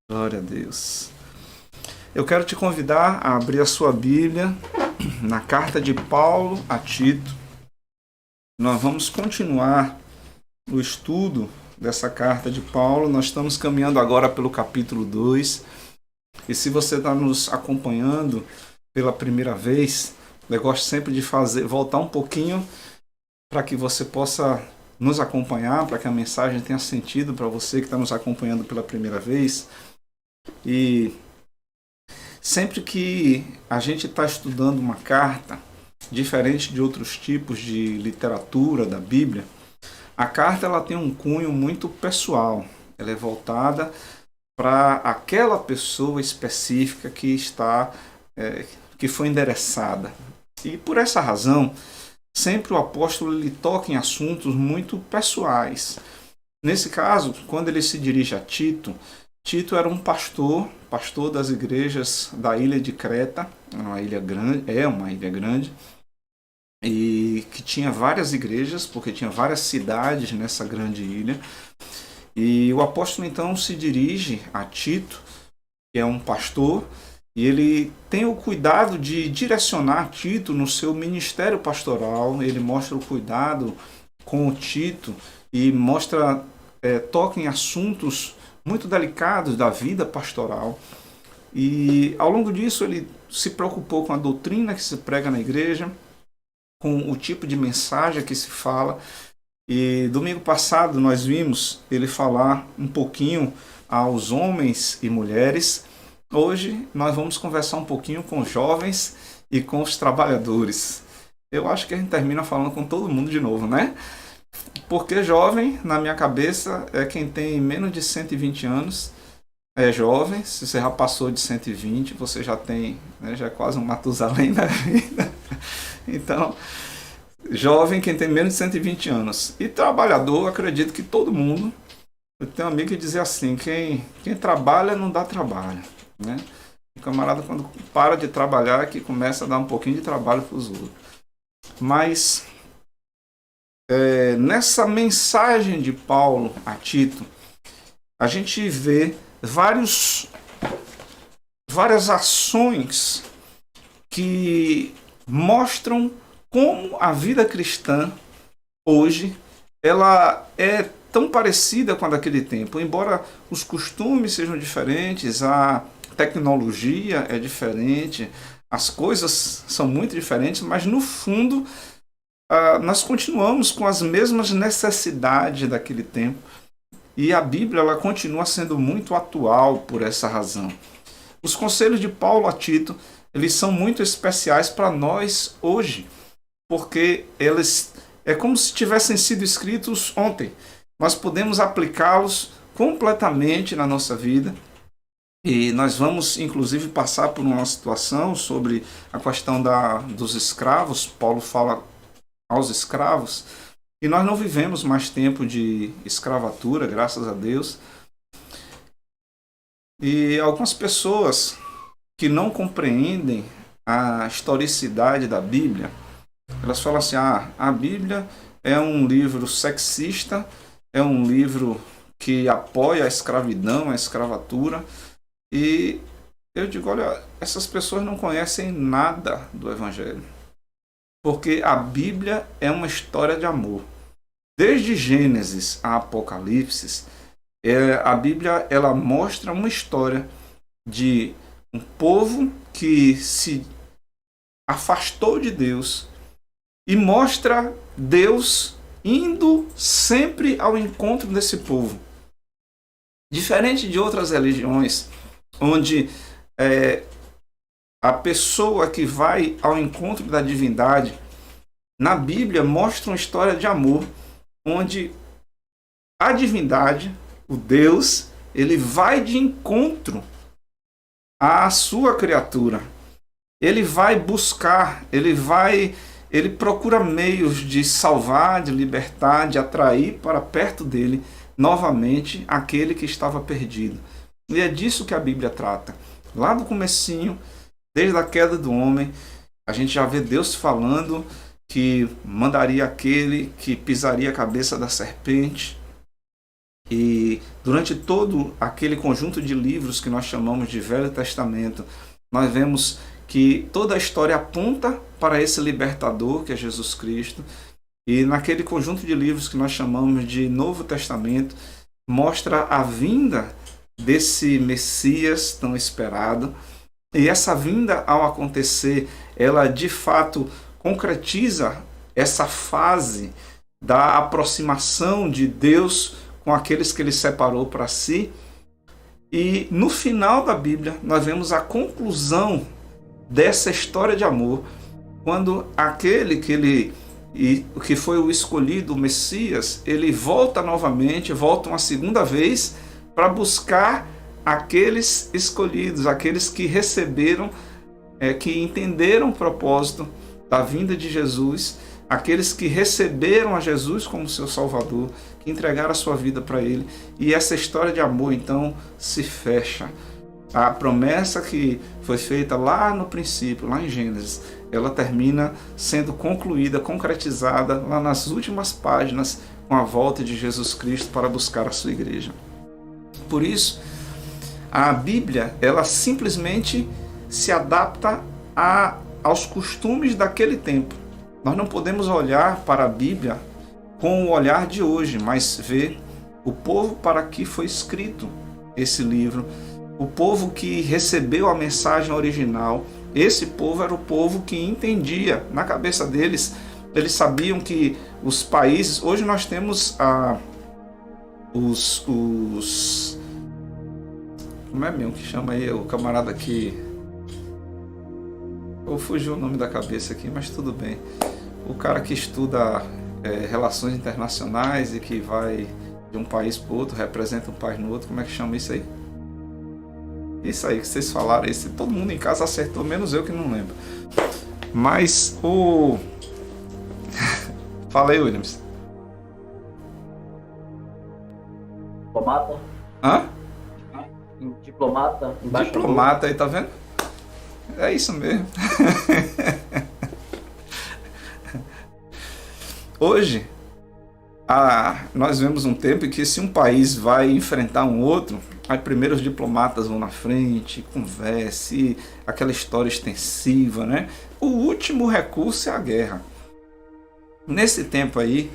Glória a Deus. Eu quero te convidar a abrir a sua Bíblia na carta de Paulo a Tito. Nós vamos continuar o estudo dessa carta de Paulo. Nós estamos caminhando agora pelo capítulo 2. E se você está nos acompanhando pela primeira vez, eu gosto sempre de voltar um pouquinho para que você possa nos acompanhar, para que a mensagem tenha sentido para você que está nos acompanhando pela primeira vez. E sempre que a gente está estudando uma carta, diferente de outros tipos de literatura da Bíblia, a carta ela tem um cunho muito pessoal. Ela é voltada para aquela pessoa específica que foi endereçada. E por essa razão, sempre o apóstolo ele toca em assuntos muito pessoais. Nesse caso, quando ele se dirige a Tito, Tito era um pastor das igrejas da ilha de Creta, uma ilha grande, e que tinha várias igrejas, porque tinha várias cidades nessa grande ilha. E o apóstolo então se dirige a Tito, que é um pastor, e ele tem o cuidado de direcionar Tito no seu ministério pastoral. Ele mostra o cuidado com o Tito e toca em assuntos muito delicados da vida pastoral. E ao longo disso ele se preocupou com a doutrina que se prega na igreja, com o tipo de mensagem que se fala. E domingo passado nós vimos ele falar um pouquinho aos homens e mulheres. Hoje nós vamos conversar um pouquinho com os jovens e com os trabalhadores. Eu acho que a gente termina falando com todo mundo de novo, né? Porque jovem, na minha cabeça, é quem tem menos de 120 anos. É jovem. Se você já passou de 120, você já tem, né, já é quase um Matusalém da vida. Então, jovem, quem tem menos de 120 anos. E trabalhador, acredito que todo mundo. Eu tenho um amigo que dizia assim, quem trabalha não dá trabalho, né? O camarada, quando para de trabalhar, é que começa a dar um pouquinho de trabalho para os outros. Mas nessa mensagem de Paulo a Tito, a gente vê várias ações que mostram como a vida cristã hoje ela é tão parecida com a daquele tempo. Embora os costumes sejam diferentes, a tecnologia é diferente, as coisas são muito diferentes, mas no fundo nós continuamos com as mesmas necessidades daquele tempo. E a Bíblia ela continua sendo muito atual por essa razão. Os conselhos de Paulo a Tito, eles são muito especiais para nós hoje, porque eles é como se tivessem sido escritos ontem. Nós podemos aplicá-los completamente na nossa vida. E nós vamos, inclusive, passar por uma situação sobre a questão dos escravos. Paulo fala aos escravos, e nós não vivemos mais tempo de escravatura, graças a Deus. E algumas pessoas que não compreendem a historicidade da Bíblia, elas falam assim, a Bíblia é um livro sexista, é um livro que apoia a escravidão, a escravatura. E eu digo, olha, essas pessoas não conhecem nada do Evangelho. Porque a Bíblia é uma história de amor. Desde Gênesis a Apocalipse, a Bíblia ela mostra uma história de um povo que se afastou de Deus e mostra Deus indo sempre ao encontro desse povo. Diferente de outras religiões, onde a pessoa que vai ao encontro da divindade, na Bíblia mostra uma história de amor, onde a divindade, o Deus, ele vai de encontro à sua criatura. Ele vai buscar, ele procura meios de salvar, de libertar, de atrair para perto dele novamente aquele que estava perdido. E é disso que a Bíblia trata. Lá do comecinho, desde a queda do homem, a gente já vê Deus falando que mandaria aquele que pisaria a cabeça da serpente. E durante todo aquele conjunto de livros que nós chamamos de Velho Testamento, nós vemos que toda a história aponta para esse libertador que é Jesus Cristo. E naquele conjunto de livros que nós chamamos de Novo Testamento, mostra a vinda desse Messias tão esperado. E essa vinda, ao acontecer, ela de fato concretiza essa fase da aproximação de Deus com aqueles que ele separou para si. E no final da Bíblia, nós vemos a conclusão dessa história de amor, quando aquele que foi o escolhido, o Messias, ele volta novamente, volta uma segunda vez para buscar aqueles escolhidos, aqueles que receberam, que entenderam o propósito da vinda de Jesus, aqueles que receberam a Jesus como seu Salvador, que entregaram a sua vida para Ele. E essa história de amor, então, se fecha. A promessa que foi feita lá no princípio, lá em Gênesis, ela termina sendo concluída, concretizada lá nas últimas páginas, com a volta de Jesus Cristo para buscar a sua igreja. Por isso, a Bíblia, ela simplesmente se adapta aos costumes daquele tempo. Nós não podemos olhar para a Bíblia com o olhar de hoje, mas ver o povo para que foi escrito esse livro, o povo que recebeu a mensagem original. Esse povo era o povo que entendia, na cabeça deles, eles sabiam que os países, hoje nós temos como é mesmo que chama aí o camarada que, fugiu o nome da cabeça aqui, mas tudo bem, o cara que estuda relações internacionais e que vai de um país para o outro, representa um país no outro, como é que chama isso aí? Isso aí que vocês falaram, todo mundo em casa acertou, menos eu que não lembro. Mas Fala aí, Williams. Diplomata? Hã? Diplomata? Embaixador. Diplomata aí, tá vendo? É isso mesmo. Hoje, nós vemos um tempo em que se um país vai enfrentar um outro, aí primeiro os diplomatas vão na frente, converse, aquela história extensiva, né? O último recurso é a guerra. Nesse tempo aí,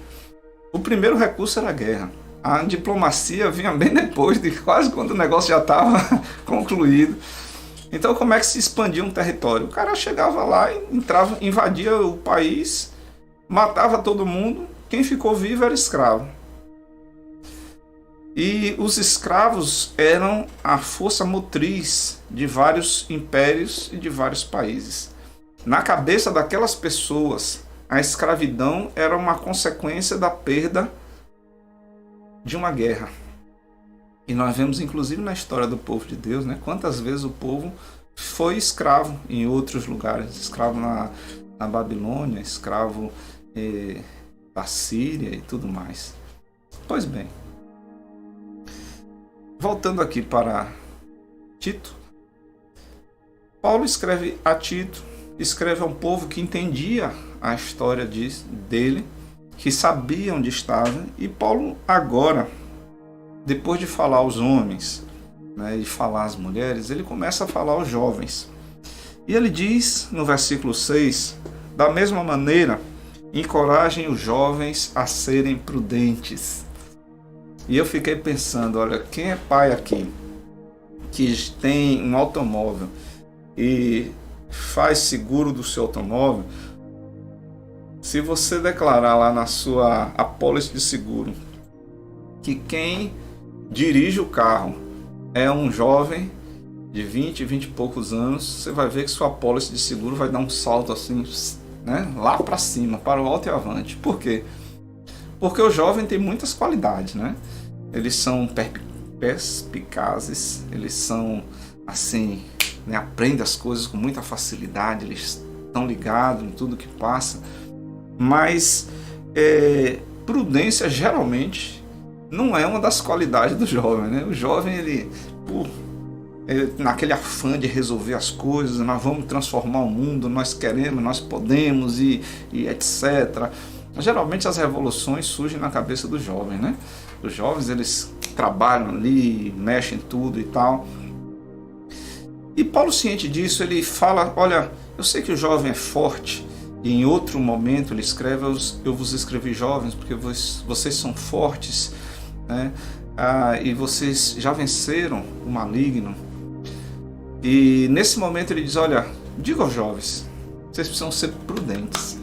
o primeiro recurso era a guerra. A diplomacia vinha bem depois, de quase quando o negócio já estava concluído. Então, como é que se expandia um território? O cara chegava lá, entrava, invadia o país, matava todo mundo, quem ficou vivo era escravo. E os escravos eram a força motriz de vários impérios e de vários países. Na cabeça daquelas pessoas, a escravidão era uma consequência da perda de uma guerra. E nós vemos inclusive na história do povo de Deus, né? Quantas vezes o povo foi escravo em outros lugares, escravo na Babilônia, escravo da Síria e tudo mais. Pois bem, voltando aqui para Tito, Paulo escreve a Tito, escreve a um povo que entendia a história dele, que sabia onde estava, e Paulo agora, depois de falar aos homens, né, e falar às mulheres, ele começa a falar aos jovens. E ele diz no versículo 6, da mesma maneira, encorajem os jovens a serem prudentes. E eu fiquei pensando, olha, quem é pai aqui que tem um automóvel e faz seguro do seu automóvel, se você declarar lá na sua apólice de seguro que quem dirige o carro é um jovem de 20 e poucos anos, você vai ver que sua apólice de seguro vai dar um salto assim, né, lá para cima, para o alto e avante. Por quê? Porque o jovem tem muitas qualidades, né? Eles são perspicazes, eles são assim, né, aprendem as coisas com muita facilidade, eles estão ligados em tudo que passa. Mas prudência geralmente não é uma das qualidades do jovem, né? O jovem, ele naquele afã de resolver as coisas, nós vamos transformar o mundo, nós queremos, nós podemos e etc. Geralmente as revoluções surgem na cabeça dos jovens, né? Os jovens, eles trabalham ali, mexem em tudo e tal. E Paulo, ciente disso, ele fala, olha, eu sei que o jovem é forte, e em outro momento ele escreve, eu vos escrevi jovens, porque vocês são fortes, né? E vocês já venceram o maligno. E nesse momento ele diz, olha, diga aos jovens, vocês precisam ser prudentes.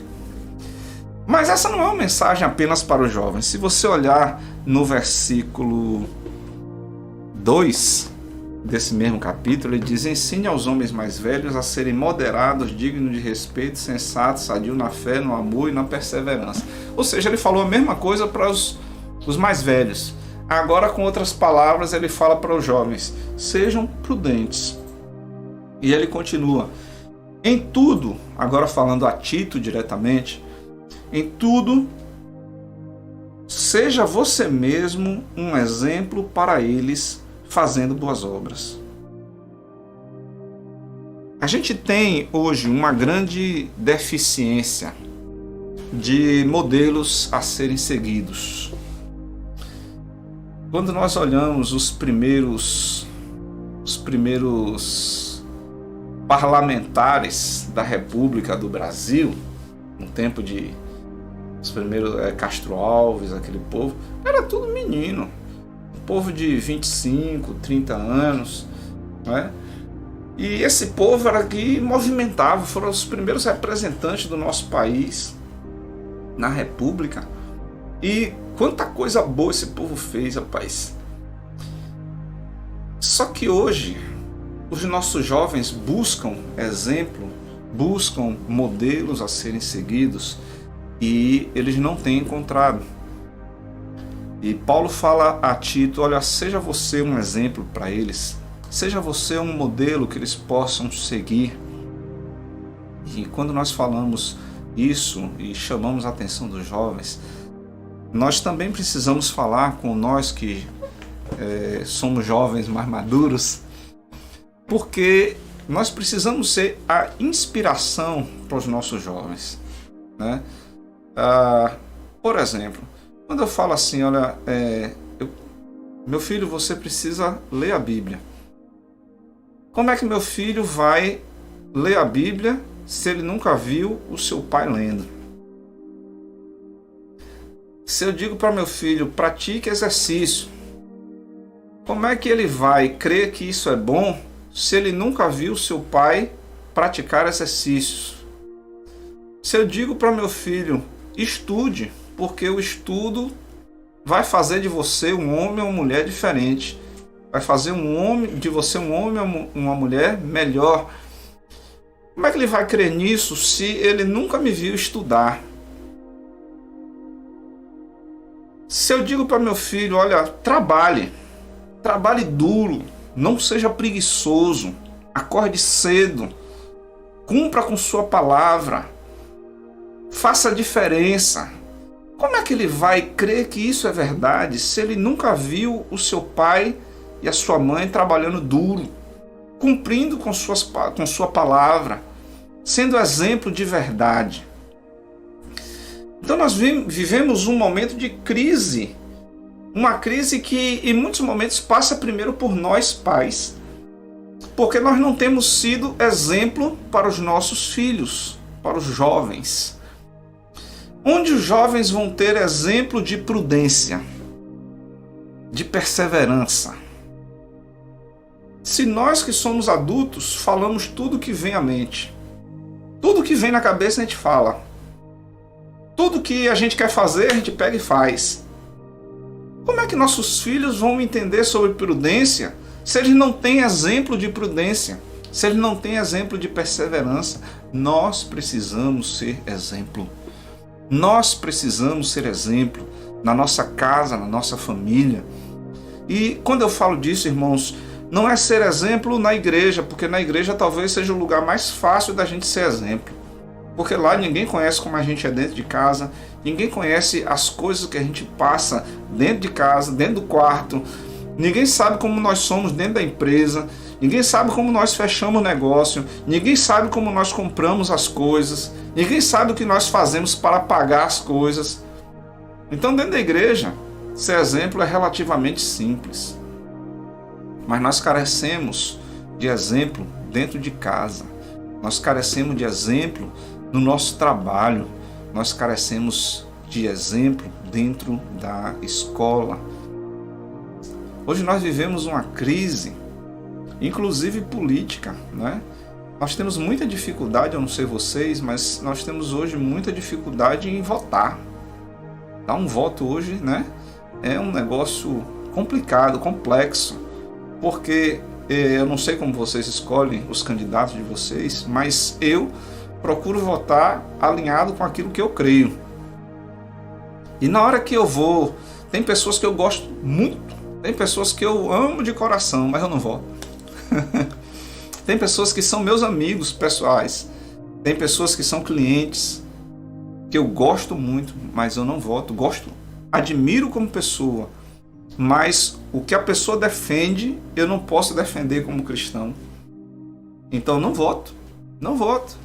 Mas essa não é uma mensagem apenas para os jovens. Se você olhar no versículo 2 desse mesmo capítulo, ele diz, ensine aos homens mais velhos a serem moderados, dignos de respeito, sensatos, sadios na fé, no amor e na perseverança. Ou seja, ele falou a mesma coisa para os mais velhos. Agora, com outras palavras, ele fala para os jovens, sejam prudentes. E ele continua, em tudo, agora falando a Tito diretamente, em tudo, seja você mesmo um exemplo para eles, fazendo boas obras. A gente tem hoje uma grande deficiência de modelos a serem seguidos. Quando nós olhamos os primeiros parlamentares da República do Brasil, no tempo de os primeiros Castro Alves, aquele povo, era tudo menino, um povo de 25, 30 anos, né? E esse povo era que movimentava, foram os primeiros representantes do nosso país na República. E quanta coisa boa esse povo fez, rapaz. Só que hoje os nossos jovens buscam exemplo, buscam modelos a serem seguidos, e eles não têm encontrado. E Paulo fala a Tito, olha, seja você um exemplo para eles, seja você um modelo que eles possam seguir. E quando nós falamos isso e chamamos a atenção dos jovens, nós também precisamos falar com nós que somos jovens mais maduros, porque nós precisamos ser a inspiração para os nossos jovens, né? Por exemplo, quando eu falo assim, olha, meu filho, você precisa ler a Bíblia. Como é que meu filho vai ler a Bíblia se ele nunca viu o seu pai lendo? Se eu digo para meu filho, pratique exercício, como é que ele vai crer que isso é bom se ele nunca viu o seu pai praticar exercícios? Se eu digo para meu filho, estude, porque o estudo vai fazer de você um homem ou uma mulher diferente. Vai fazer de você um homem ou uma mulher melhor. Como é que ele vai crer nisso se ele nunca me viu estudar? Se eu digo para meu filho, olha, trabalhe duro, não seja preguiçoso, acorde cedo, cumpra com sua palavra, faça a diferença. Como é que ele vai crer que isso é verdade se ele nunca viu o seu pai e a sua mãe trabalhando duro, cumprindo com sua palavra, sendo exemplo de verdade? Então nós vivemos um momento de crise, uma crise que em muitos momentos passa primeiro por nós pais, porque nós não temos sido exemplo para os nossos filhos, para os jovens. Onde os jovens vão ter exemplo de prudência, de perseverança? Se nós que somos adultos falamos tudo que vem à mente, tudo que vem na cabeça a gente fala, tudo que a gente quer fazer a gente pega e faz, como é que nossos filhos vão entender sobre prudência se eles não têm exemplo de prudência, se eles não têm exemplo de perseverança? Nós precisamos ser exemplo. Nós precisamos ser exemplo na nossa casa, na nossa família. E quando eu falo disso, irmãos, não é ser exemplo na igreja, porque na igreja talvez seja o lugar mais fácil da gente ser exemplo. Porque lá ninguém conhece como a gente é dentro de casa, ninguém conhece as coisas que a gente passa dentro de casa, dentro do quarto, Ninguém sabe como nós somos dentro da empresa. Ninguém sabe como nós fechamos o negócio. Ninguém sabe como nós compramos as coisas. Ninguém sabe o que nós fazemos para pagar as coisas. Então, dentro da igreja, ser exemplo é relativamente simples. Mas nós carecemos de exemplo dentro de casa. Nós carecemos de exemplo no nosso trabalho. Nós carecemos de exemplo dentro da escola. Hoje nós vivemos uma crise, inclusive política, né? Nós temos muita dificuldade, eu não sei vocês, mas nós temos hoje muita dificuldade em votar. Dar um voto hoje, né? É um negócio complicado, complexo, porque eu não sei como vocês escolhem os candidatos de vocês, mas eu procuro votar alinhado com aquilo que eu creio. E na hora que eu vou, tem pessoas que eu gosto muito, tem pessoas que eu amo de coração, mas eu não voto. Tem pessoas que são meus amigos pessoais, tem pessoas que são clientes, que eu gosto muito, mas eu não voto. Gosto, admiro como pessoa, mas o que a pessoa defende, eu não posso defender como cristão. Então não voto, não voto.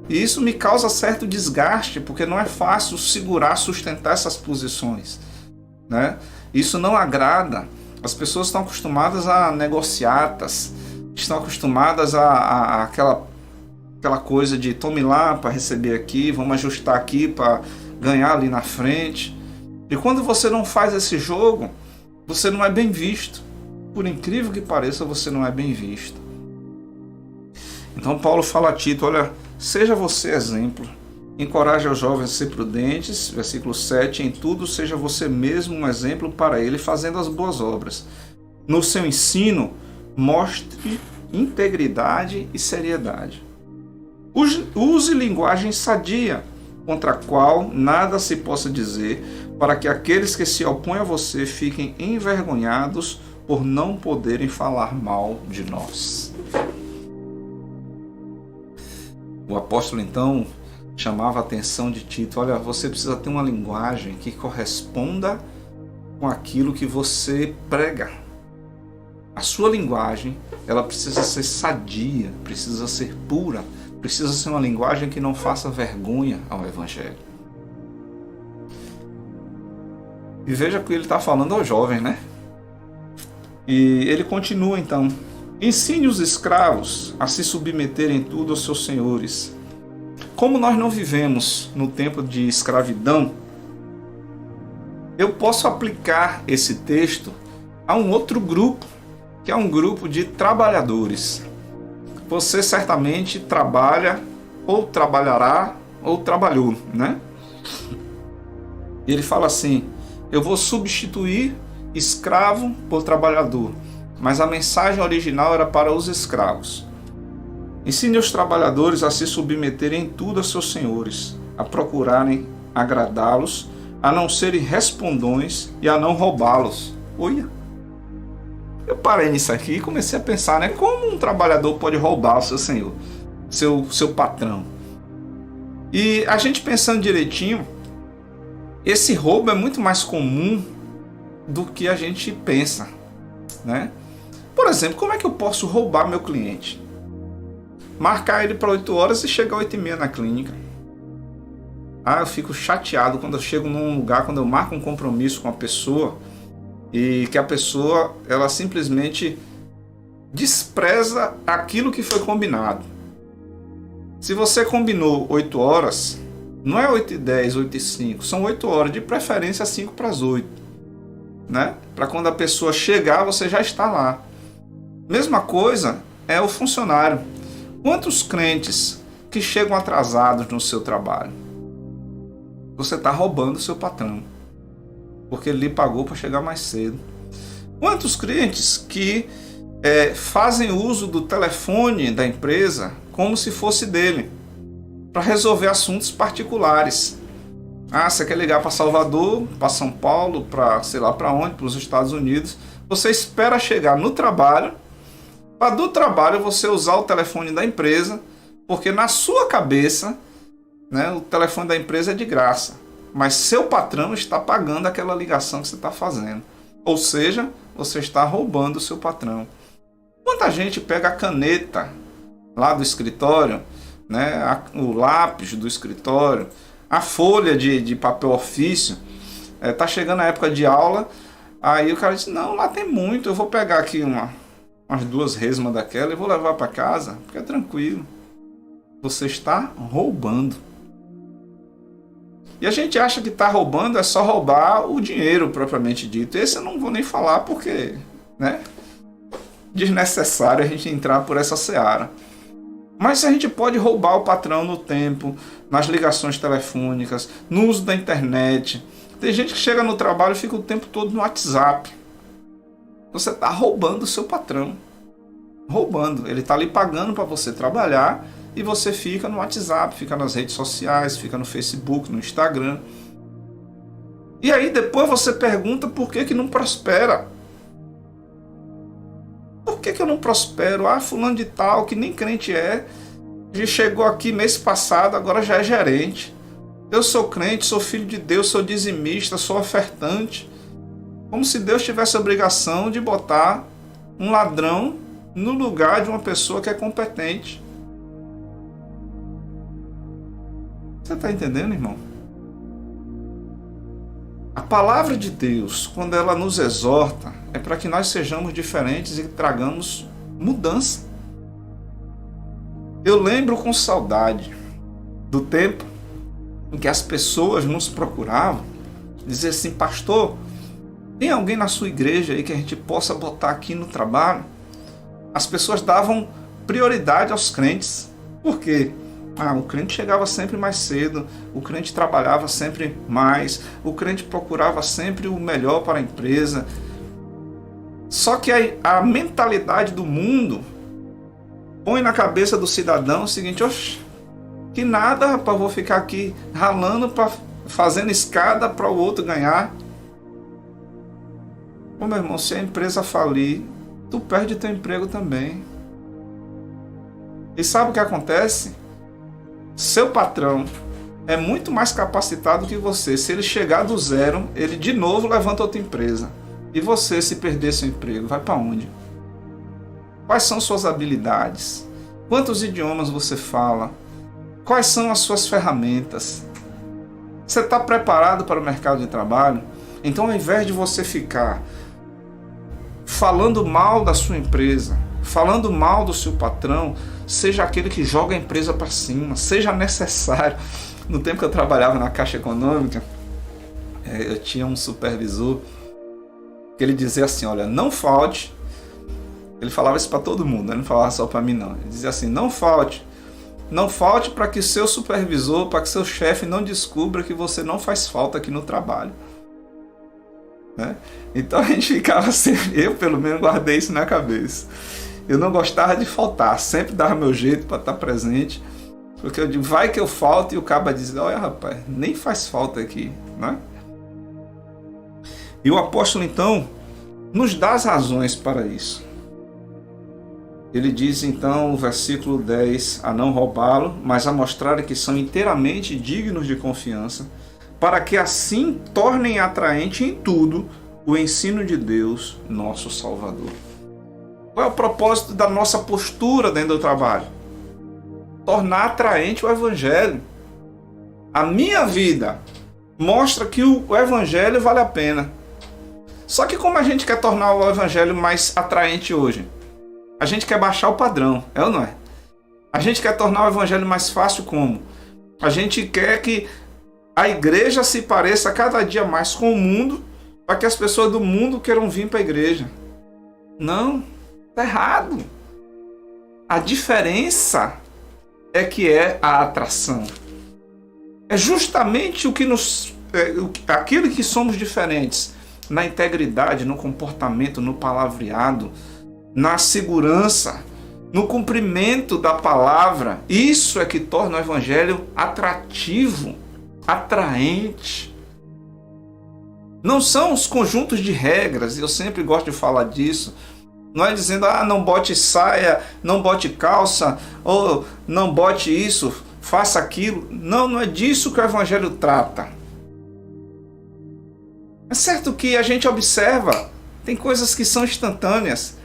E isso me causa certo desgaste, porque não é fácil segurar, sustentar essas posições, né? Isso não agrada. As pessoas estão acostumadas a negociatas, estão acostumadas a aquela coisa de tome lá para receber aqui, vamos ajustar aqui para ganhar ali na frente. E quando você não faz esse jogo, você não é bem visto. Por incrível que pareça, você não é bem visto. Então Paulo fala a Tito, olha, seja você exemplo, encoraje os jovens a ser prudentes, versículo 7, em tudo seja você mesmo um exemplo para ele, fazendo as boas obras. No seu ensino, mostre integridade e seriedade. Use linguagem sadia, contra a qual nada se possa dizer, para que aqueles que se opõem a você fiquem envergonhados por não poderem falar mal de nós. O apóstolo então chamava a atenção de Tito, olha, você precisa ter uma linguagem que corresponda com aquilo que você prega. A sua linguagem, ela precisa ser sadia, precisa ser pura, precisa ser uma linguagem que não faça vergonha ao Evangelho. E veja que ele está falando ao jovem, né? E ele continua então. Ensine os escravos a se submeterem em tudo aos seus senhores. Como nós não vivemos no tempo de escravidão, eu posso aplicar esse texto a um outro grupo, que é um grupo de trabalhadores. Você certamente trabalha, ou trabalhará, ou trabalhou, né? E ele fala assim, eu vou substituir escravo por trabalhador. Mas a mensagem original era para os escravos. Ensine os trabalhadores a se submeterem em tudo a seus senhores, a procurarem agradá-los, a não serem respondões e a não roubá-los. Olha, eu parei nisso aqui e comecei a pensar, né? Como um trabalhador pode roubar o seu senhor, seu patrão? E a gente pensando direitinho, esse roubo é muito mais comum do que a gente pensa, né? Por exemplo, como é que eu posso roubar meu cliente? Marcar ele para 8 horas e chegar às 8h30 na clínica. Eu fico chateado quando eu chego num lugar, quando eu marco um compromisso com a pessoa e que a pessoa, ela simplesmente despreza aquilo que foi combinado. Se você combinou 8 horas, não é 8h10, 8h05, são 8 horas, de preferência 5 para as 8, né? Para quando a pessoa chegar, você já está lá. Mesma coisa é o funcionário. Quantos crentes que chegam atrasados no seu trabalho? Você está roubando o seu patrão, porque ele lhe pagou para chegar mais cedo. Quantos crentes que fazem uso do telefone da empresa como se fosse dele, para resolver assuntos particulares? Você quer ligar para Salvador, para São Paulo, para sei lá para onde, para os Estados Unidos. Você espera chegar no trabalho, para do trabalho você usar o telefone da empresa, porque na sua cabeça, né, o telefone da empresa é de graça, mas seu patrão está pagando aquela ligação que você está fazendo. Ou seja, você está roubando o seu patrão. Quanta gente pega a caneta lá do escritório, né, o lápis do escritório, a folha de papel ofício, tá chegando a época de aula, aí o cara diz, não, lá tem muito, eu vou pegar aqui umas 2 resmas daquela e vou levar para casa, porque é tranquilo. Você está roubando. E a gente acha que está roubando é só roubar o dinheiro propriamente dito. Esse eu não vou nem falar porque, né, desnecessário a gente entrar por essa seara. Mas a gente pode roubar o patrão no tempo, nas ligações telefônicas, no uso da internet. Tem gente que chega no trabalho e fica o tempo todo no WhatsApp. Você está roubando o seu patrão. Roubando. Ele está ali pagando para você trabalhar e você fica no WhatsApp, fica nas redes sociais, fica no Facebook, no Instagram. E aí depois você pergunta por que não prospera. Por que eu não prospero? Ah, fulano de tal, que nem crente já chegou aqui mês passado, agora já é gerente. Eu sou crente, sou filho de Deus, sou dizimista, sou ofertante. Como se Deus tivesse a obrigação de botar um ladrão no lugar de uma pessoa que é competente. Você está entendendo, irmão? A palavra de Deus, quando ela nos exorta, é para que nós sejamos diferentes e tragamos mudança. Eu lembro com saudade do tempo em que as pessoas nos procuravam, diziam assim, pastor, tem alguém na sua igreja aí que a gente possa botar aqui no trabalho? As pessoas davam prioridade aos crentes. Por quê? O crente chegava sempre mais cedo, o crente trabalhava sempre mais, o crente procurava sempre o melhor para a empresa. Só que a mentalidade do mundo põe na cabeça do cidadão o seguinte, oxe, que nada, rapaz, vou ficar aqui ralando, fazendo escada para o outro ganhar. Ô meu irmão, se a empresa falir, tu perde teu emprego também. E sabe o que acontece? Seu patrão é muito mais capacitado que você. Se ele chegar do zero, ele de novo levanta outra empresa. E você, se perder seu emprego, vai para onde? Quais são suas habilidades? Quantos idiomas você fala? Quais são as suas ferramentas? Você está preparado para o mercado de trabalho? Então, ao invés de você ficar falando mal da sua empresa, falando mal do seu patrão, seja aquele que joga a empresa para cima, seja necessário. No tempo que eu trabalhava na Caixa Econômica, eu tinha um supervisor que ele dizia assim, olha, não falte. Ele falava isso para todo mundo, ele não falava só para mim não. Ele dizia assim, não falte para que seu supervisor, para que seu chefe não descubra que você não faz falta aqui no trabalho. Né? Então a gente ficava assim, eu pelo menos guardei isso na cabeça. Eu não gostava de faltar, sempre dava meu jeito para estar presente, porque eu digo, vai que eu falto, e o caba diz, olha rapaz, nem faz falta aqui, né? E o apóstolo então nos dá as razões para isso. Ele diz então, no versículo 10, a não roubá-lo, mas a mostrar que são inteiramente dignos de confiança, para que assim tornem atraente em tudo o ensino de Deus, nosso Salvador. Qual é o propósito da nossa postura dentro do trabalho? Tornar atraente o Evangelho. A minha vida mostra que o Evangelho vale a pena. Só que como a gente quer tornar o Evangelho mais atraente hoje? A gente quer baixar o padrão, é ou não é? A gente quer tornar o Evangelho mais fácil como? A gente quer que a igreja se pareça cada dia mais com o mundo, para que as pessoas do mundo queiram vir para a igreja. Não, está errado. A diferença é que é a atração. É justamente o que aquilo que somos diferentes, na integridade, no comportamento, no palavreado, na segurança, no cumprimento da palavra. Isso é que torna o Evangelho atrativo, atraente. Não são os conjuntos de regras, e eu sempre gosto de falar disso. Não é dizendo, não bote saia, não bote calça, ou não bote isso, faça aquilo. Não, não é disso que o Evangelho trata. É certo que a gente observa Tem coisas que são instantâneas.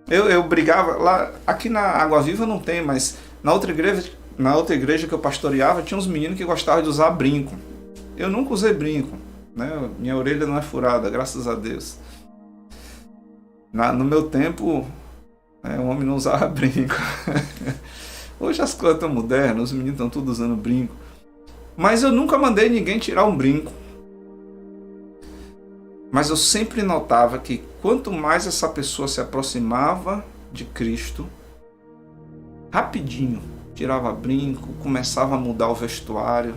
Eu brigava lá, aqui na Água Viva não tem, mas na outra igreja que eu pastoreava, tinha uns meninos que gostavam de usar brinco. Eu nunca usei brinco, né? Minha orelha não é furada, graças a Deus. No meu tempo, o homem não usava brinco. Hoje as coisas estão modernas, os meninos estão todos usando brinco. Mas eu nunca mandei ninguém tirar um brinco. Mas eu sempre notava que quanto mais essa pessoa se aproximava de Cristo, rapidinho tirava brinco, começava a mudar o vestuário.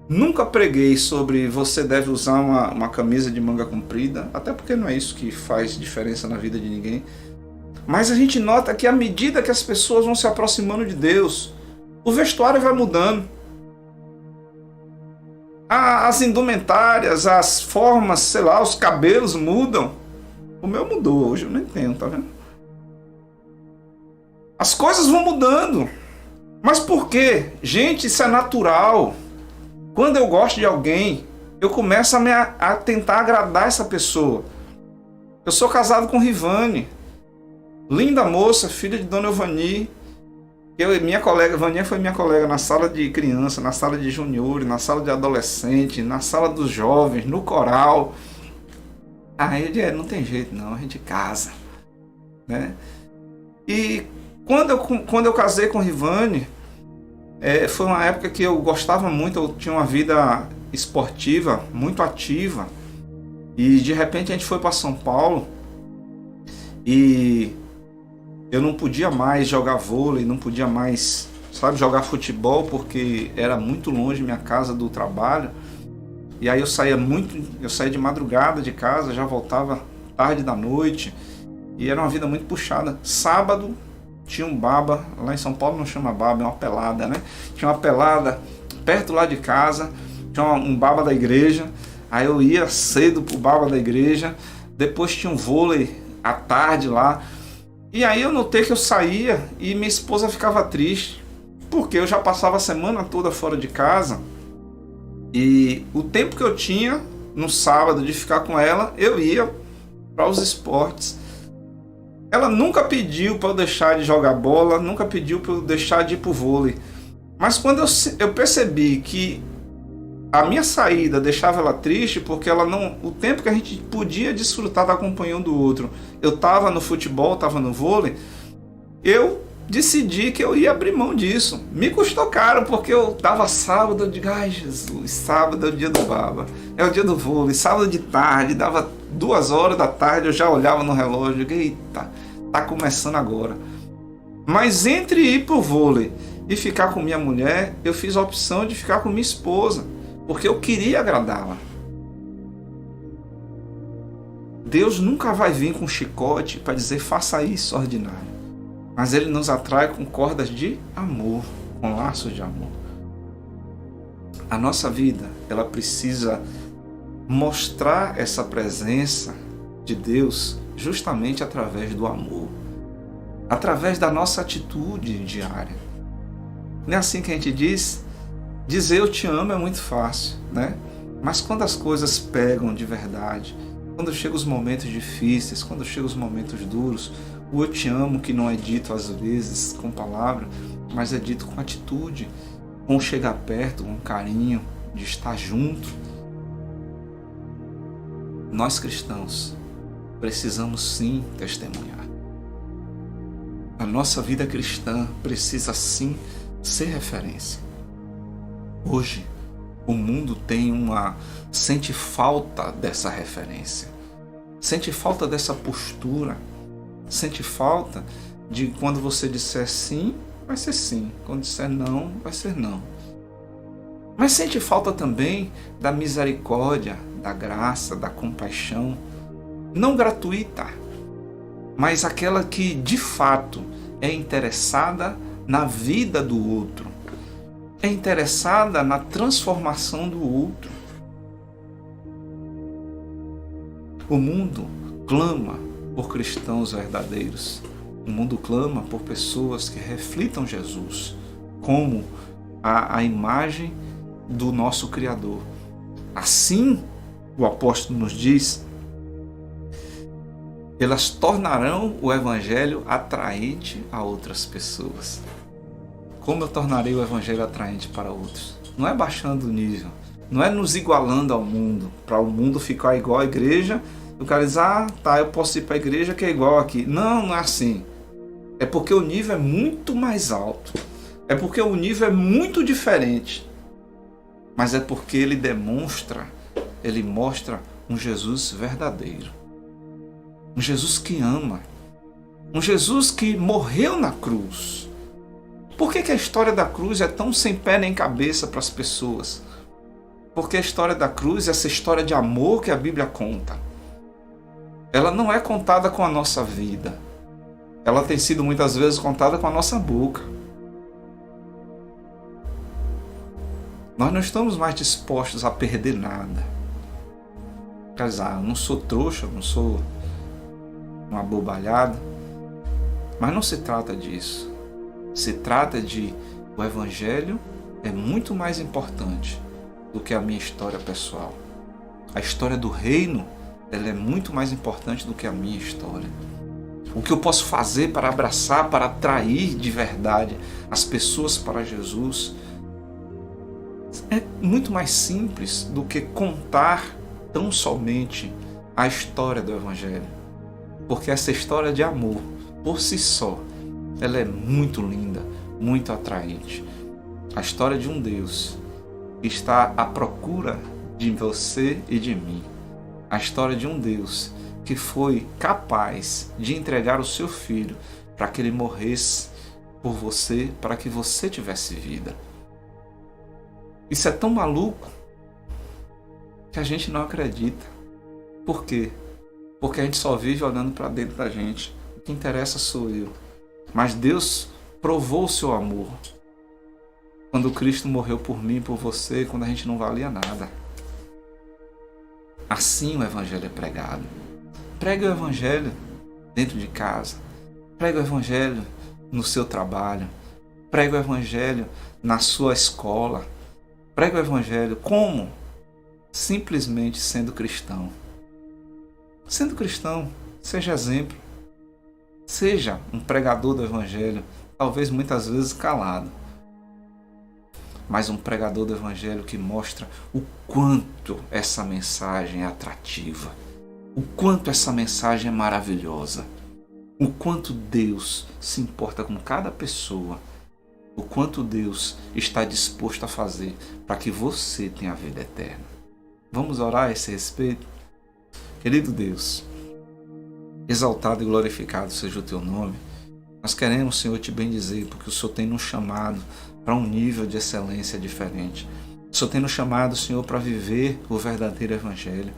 Nunca preguei sobre você deve usar uma camisa de manga comprida, até porque não é isso que faz diferença na vida de ninguém. Mas a gente nota que à medida que as pessoas vão se aproximando de Deus, o vestuário vai mudando. As indumentárias, as formas, sei lá, os cabelos mudam. O meu mudou, hoje eu nem tenho, tá vendo? As coisas vão mudando. Mas por quê? Gente, isso é natural. Quando eu gosto de alguém, eu começo a tentar agradar essa pessoa. Eu sou casado com Rivane. Linda moça, filha de Dona Evani. Minha colega, Vânia foi minha colega na sala de criança, na sala de juniores, na sala de adolescente, na sala dos jovens, no coral. Ele não tem jeito não, a gente casa, né? E quando eu casei com Rivane, foi uma época que eu gostava muito, eu tinha uma vida esportiva muito ativa, e de repente a gente foi para São Paulo e eu não podia mais jogar vôlei, não podia mais, jogar futebol, porque era muito longe minha casa do trabalho. E aí eu saía de madrugada de casa, já voltava tarde da noite, e era uma vida muito puxada. Sábado tinha um baba, lá em São Paulo não chama baba, é uma pelada, né? Tinha uma pelada perto lá de casa, tinha um baba da igreja, aí eu ia cedo pro baba da igreja, depois tinha um vôlei à tarde lá. E aí eu notei que eu saía e minha esposa ficava triste, porque eu já passava a semana toda fora de casa e o tempo que eu tinha no sábado de ficar com ela, eu ia para os esportes. Ela nunca pediu para eu deixar de jogar bola, nunca pediu para eu deixar de ir para o vôlei. Mas quando eu percebi que a minha saída deixava ela triste, porque o tempo que a gente podia desfrutar da companhia um do outro, eu estava no futebol, estava no vôlei, eu decidi que eu ia abrir mão disso. Me custou caro, porque eu dava sábado, eu digo, ai Jesus, sábado é o dia do baba, é o dia do vôlei, sábado de tarde, dava 2 horas da tarde, eu já olhava no relógio, digo, eita, tá começando agora. Mas entre ir pro vôlei e ficar com minha mulher, eu fiz a opção de ficar com minha esposa, porque eu queria agradá-la. Deus nunca vai vir com chicote para dizer faça isso ordinário. Mas Ele nos atrai com cordas de amor, com laços de amor. A nossa vida, ela precisa mostrar essa presença de Deus justamente através do amor. Através da nossa atitude diária. Não é assim que a gente diz? Dizer eu te amo é muito fácil, né? Mas quando as coisas pegam de verdade, quando chegam os momentos difíceis, quando chegam os momentos duros, o eu te amo, que não é dito às vezes com palavra, mas é dito com atitude, com chegar perto, com carinho, de estar junto. Nós cristãos precisamos sim testemunhar. A nossa vida cristã precisa sim ser referência. Hoje, o mundo sente falta dessa referência, sente falta dessa postura, sente falta de quando você disser sim, vai ser sim, quando disser não, vai ser não. Mas sente falta também da misericórdia, da graça, da compaixão, não gratuita, mas aquela que de fato é interessada na vida do outro, é interessada na transformação do outro. O mundo clama por cristãos verdadeiros. O mundo clama por pessoas que reflitam Jesus como a imagem do nosso Criador. Assim, o apóstolo nos diz elas tornarão o evangelho atraente a outras pessoas. Como eu tornarei o evangelho atraente para outros? Não é baixando o nível, não é nos igualando ao mundo, para o mundo ficar igual à igreja. O cara diz, tá, eu posso ir para a igreja que é igual aqui. Não, não é assim. É porque o nível é muito mais alto. É porque o nível é muito diferente. Mas é porque ele mostra um Jesus verdadeiro. Um Jesus que ama. Um Jesus que morreu na cruz. Por que a história da cruz é tão sem pé nem cabeça para as pessoas? Porque a história da cruz é essa história de amor que a Bíblia conta. Ela não é contada com a nossa vida. Ela tem sido muitas vezes contada com a nossa boca. Nós não estamos mais dispostos a perder nada. Quer dizer, eu não sou trouxa, não sou uma bobalhada. Mas não se trata disso. Se trata de o Evangelho é muito mais importante do que a minha história pessoal. A história do reino, ela é muito mais importante do que a minha história. O que eu posso fazer para abraçar, para atrair de verdade as pessoas para Jesus é muito mais simples do que contar tão somente a história do Evangelho. Porque essa história de amor, por si só, ela é muito linda, muito atraente. A história de um Deus que está à procura de você e de mim. A história de um Deus que foi capaz de entregar o seu Filho para que ele morresse por você, para que você tivesse vida. Isso é tão maluco que a gente não acredita. Por quê? Porque a gente só vive olhando para dentro da gente. O que interessa sou eu. Mas Deus provou o seu amor quando Cristo morreu por mim e por você, quando a gente não valia nada. Assim o Evangelho é pregado. Pregue o Evangelho dentro de casa. Pregue o Evangelho no seu trabalho. Pregue o Evangelho na sua escola. Pregue o Evangelho como? Simplesmente sendo cristão. Sendo cristão, seja exemplo. Seja um pregador do Evangelho, talvez muitas vezes calado. Mas um pregador do Evangelho que mostra o quanto essa mensagem é atrativa. O quanto essa mensagem é maravilhosa. O quanto Deus se importa com cada pessoa. O quanto Deus está disposto a fazer para que você tenha a vida eterna. Vamos orar a esse respeito? Querido Deus, exaltado e glorificado seja o teu nome. Nós queremos, Senhor, te bendizer, porque o Senhor tem nos chamado para um nível de excelência diferente. O Senhor tem nos chamado, Senhor, para viver o verdadeiro Evangelho.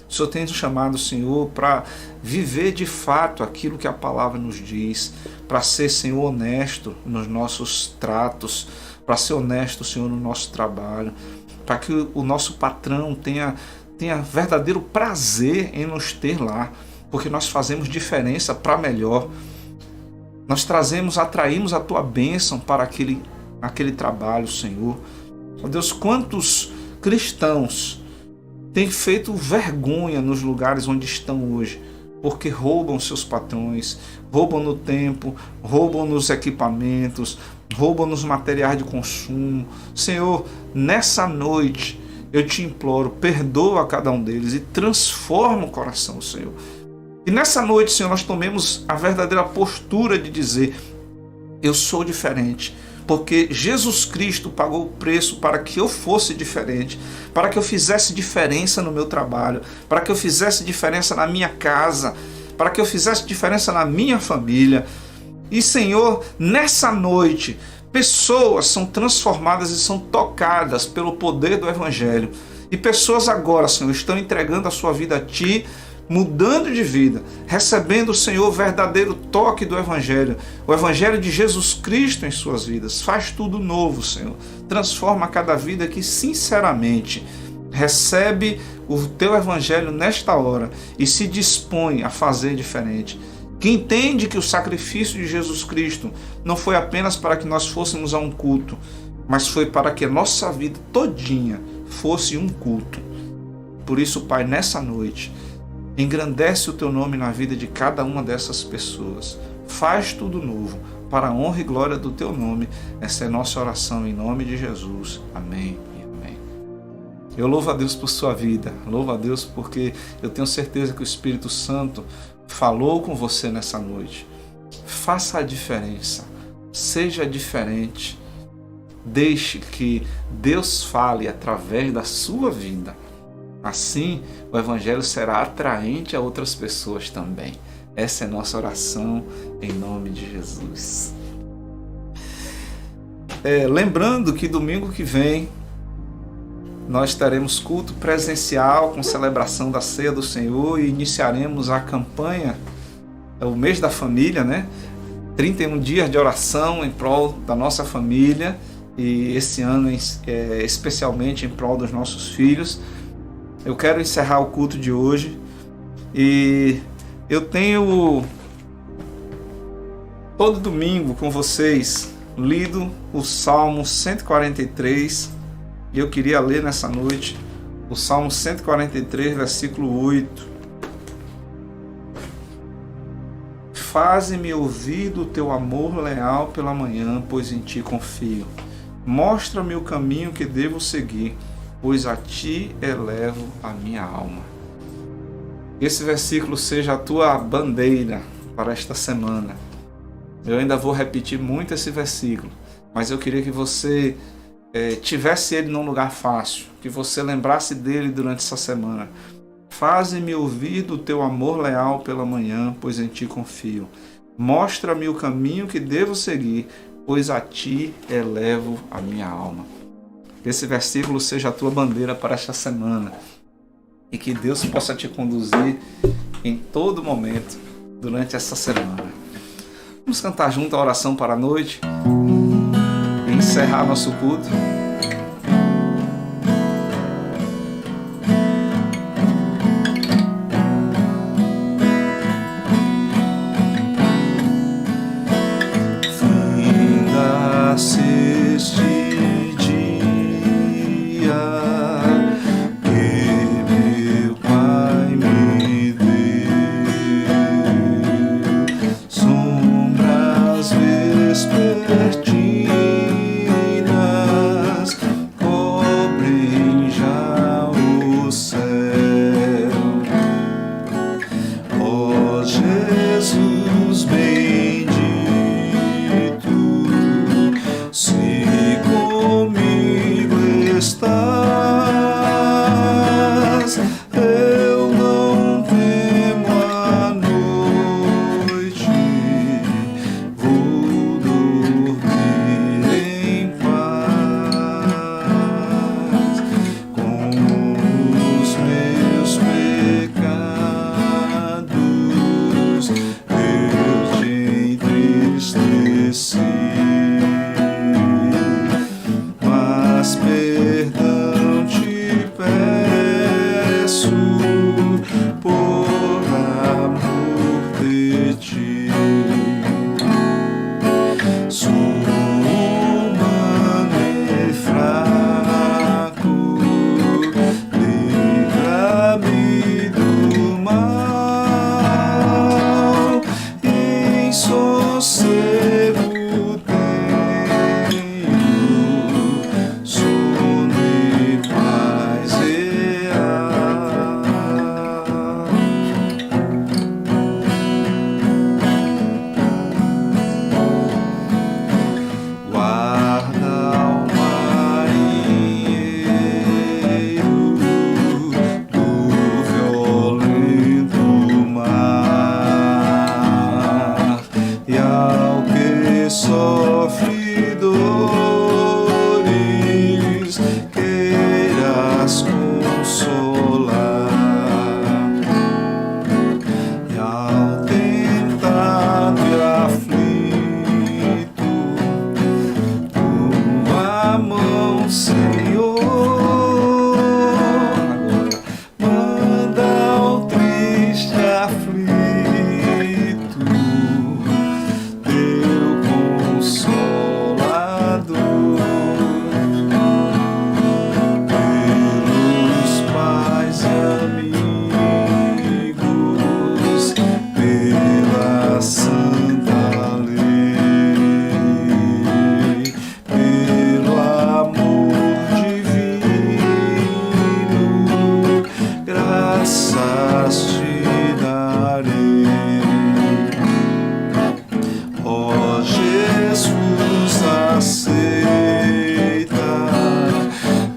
O Senhor tem nos chamado, Senhor, para viver de fato aquilo que a palavra nos diz, para ser, Senhor, honesto nos nossos tratos, para ser honesto, Senhor, no nosso trabalho, para que o nosso patrão tenha verdadeiro prazer em nos ter lá, porque nós fazemos diferença para melhor. Nós atraímos a tua bênção para aquele trabalho, Senhor. Ó Deus, quantos cristãos têm feito vergonha nos lugares onde estão hoje, porque roubam seus patrões, roubam no tempo, roubam nos equipamentos, roubam nos materiais de consumo. Senhor, nessa noite eu te imploro, perdoa cada um deles e transforma o coração, Senhor. E nessa noite, Senhor, nós tomemos a verdadeira postura de dizer: eu sou diferente, porque Jesus Cristo pagou o preço para que eu fosse diferente, para que eu fizesse diferença no meu trabalho, para que eu fizesse diferença na minha casa, para que eu fizesse diferença na minha família. E, Senhor, nessa noite, pessoas são transformadas e são tocadas pelo poder do Evangelho. E pessoas agora, Senhor, estão entregando a sua vida a Ti, mudando de vida, recebendo, Senhor, o verdadeiro toque do Evangelho, o Evangelho de Jesus Cristo em suas vidas. Faz tudo novo, Senhor. Transforma cada vida que sinceramente recebe o Teu Evangelho nesta hora e se dispõe a fazer diferente. Que entende que o sacrifício de Jesus Cristo não foi apenas para que nós fôssemos a um culto, mas foi para que a nossa vida todinha fosse um culto. Por isso, Pai, nessa noite, Engrandece o teu nome na vida de cada uma dessas pessoas. Faz tudo novo, para a honra e glória do teu nome. Essa é nossa oração em nome de Jesus. Amém e amém. Eu louvo a Deus por sua vida. Louvo a Deus porque eu tenho certeza que o Espírito Santo falou com você nessa noite. Faça a diferença. Seja diferente. Deixe que Deus fale através da sua vida. Assim, o Evangelho será atraente a outras pessoas também. Essa é nossa oração em nome de Jesus. Lembrando que domingo que vem nós teremos culto presencial com celebração da Ceia do Senhor e iniciaremos a campanha, o mês da família, né? 31 dias de oração em prol da nossa família e esse ano especialmente em prol dos nossos filhos. Eu quero encerrar o culto de hoje e eu tenho todo domingo com vocês lido o Salmo 143 e eu queria ler nessa noite o Salmo 143, versículo 8. Faze-me ouvir do teu amor leal pela manhã, pois em ti confio. Mostra-me o caminho que devo seguir, pois a ti elevo a minha alma. Esse versículo seja a tua bandeira para esta semana. Eu ainda vou repetir muito esse versículo, mas eu queria que você tivesse ele num lugar fácil, que você lembrasse dele durante essa semana. Faze-me ouvir do teu amor leal pela manhã, pois em ti confio. Mostra-me o caminho que devo seguir, pois a ti elevo a minha alma. Esse versículo seja a tua bandeira para esta semana e que Deus possa te conduzir em todo momento durante essa semana. Vamos cantar junto a oração para a noite e encerrar nosso culto. Sossego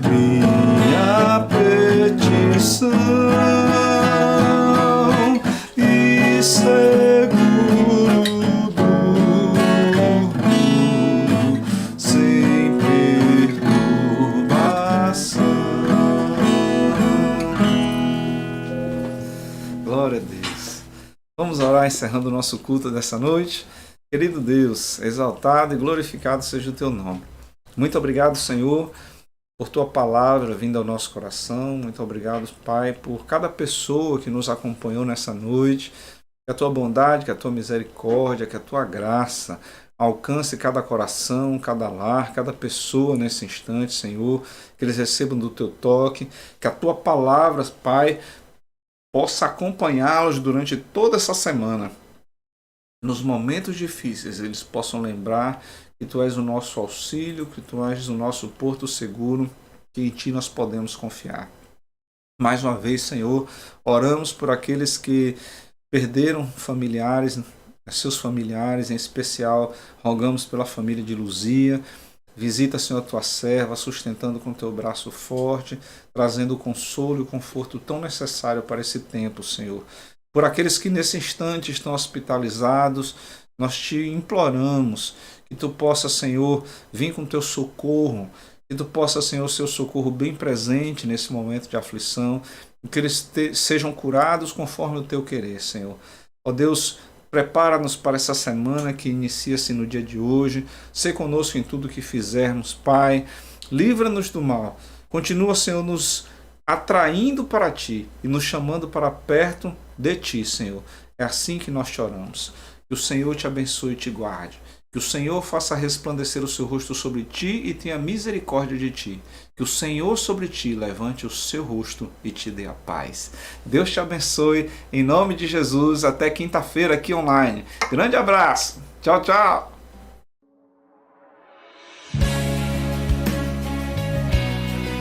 minha petição e seguro durmo sem perturbação. Glória a Deus. Vamos orar encerrando o nosso culto dessa noite. Querido Deus, exaltado e glorificado seja o teu nome. Muito obrigado, Senhor, por tua palavra vinda ao nosso coração. Muito obrigado, Pai, por cada pessoa que nos acompanhou nessa noite. Que a tua bondade, que a tua misericórdia, que a tua graça alcance cada coração, cada lar, cada pessoa nesse instante, Senhor. Que eles recebam do teu toque. Que a tua palavra, Pai, possa acompanhá-los durante toda essa semana. Nos momentos difíceis, eles possam lembrar que Tu és o nosso auxílio, que Tu és o nosso porto seguro, que em Ti nós podemos confiar. Mais uma vez, Senhor, oramos por aqueles que perderam familiares, seus familiares, em especial, rogamos pela família de Luzia. Visita, Senhor, a Tua serva, sustentando com Teu braço forte, trazendo o consolo e o conforto tão necessário para esse tempo, Senhor. Por aqueles que nesse instante estão hospitalizados, nós Te imploramos que Tu possa, Senhor, vir com Teu socorro, que Tu possa, Senhor, ser o socorro bem presente nesse momento de aflição, que eles sejam curados conforme o Teu querer, Senhor. Ó Deus, prepara-nos para essa semana que inicia-se no dia de hoje. Sê conosco em tudo que fizermos, Pai. Livra-nos do mal. Continua, Senhor, nos atraindo para Ti e nos chamando para perto de Ti, Senhor. É assim que nós te oramos. Que o Senhor te abençoe e te guarde. Que o Senhor faça resplandecer o seu rosto sobre ti e tenha misericórdia de ti. Que o Senhor sobre ti levante o seu rosto e te dê a paz. Deus te abençoe. Em nome de Jesus. Até quinta-feira aqui online. Grande abraço. Tchau, tchau.